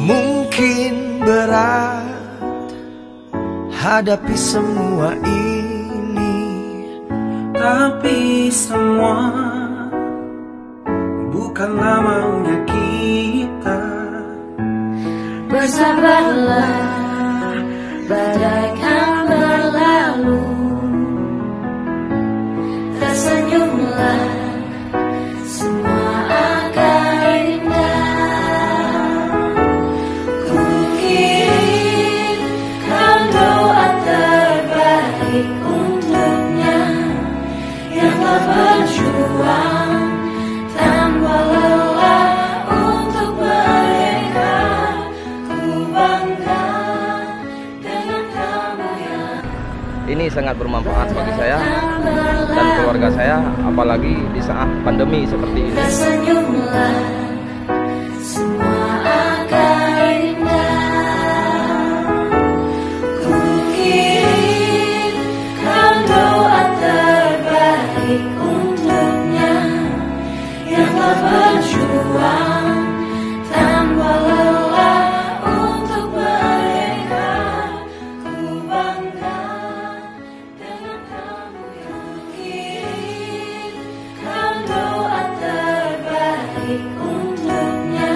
Mungkin berat hadapi semua ini, tapi semua bukanlah maunya kita. Bersabarlah, badai kan berlalu. Tersenyumlah, semua akan indah. Ku kirim kau doa terbaik untuknya, yang telah berjuang tanpa lelah untuk mereka. Ku bangga dengan kamu yang Ini sangat bermanfaat bagi saya dan keluarga saya, apalagi di saat pandemi seperti ini. tersenyumlah, semua akan indah. Ku kirim kau doa terbaik untuknya, yang telah berjuang tanpa lelah untuk mereka. Ku bangga dengan kamu yang kirim kau doa terbaik untuknya,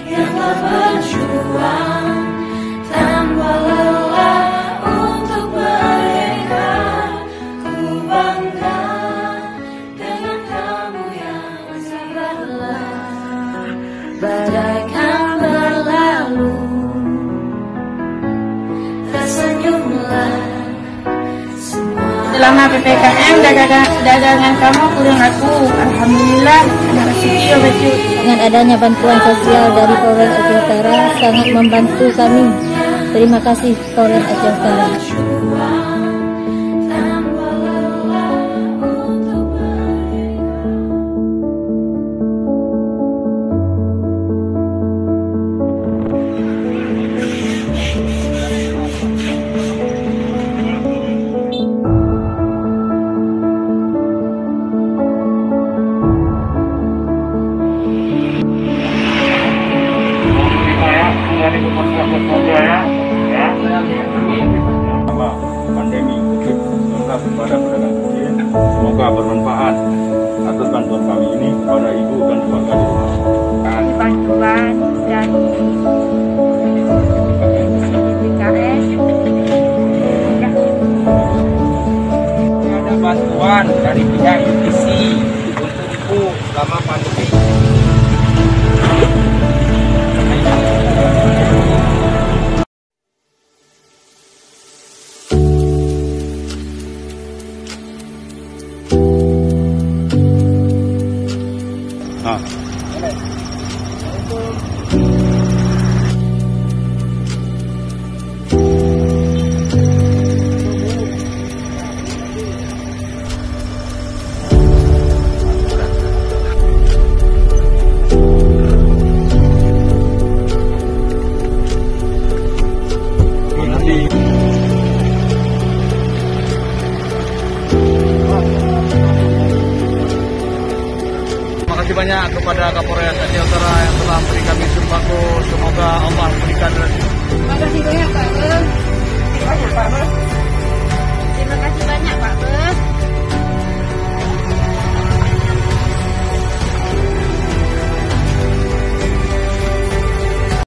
yang telah berjuang tanpa lelah untuk mereka. Ku bangga dengan kamu yang sabarlah, badai kan berlalu. Tersenyumlah, semua Selama PPKM dagangan kamu kurang laku. Alhamdulillah ada rezeki ya baju. Dengan adanya bantuan sosial dari Polres Aceh Utara sangat membantu kami. Terima kasih Polres Aceh Utara. tanpa lelah untuk mereka. Selama pandemi COVID-19 kepada pedagang kecil, semoga bermanfaat atas bantuan kami ini kepada ibu dan keluarga di rumah. Bantuan dari PPKM. Ada bantuan dari pihak UTC untuk ibu selama pandemi. Nah,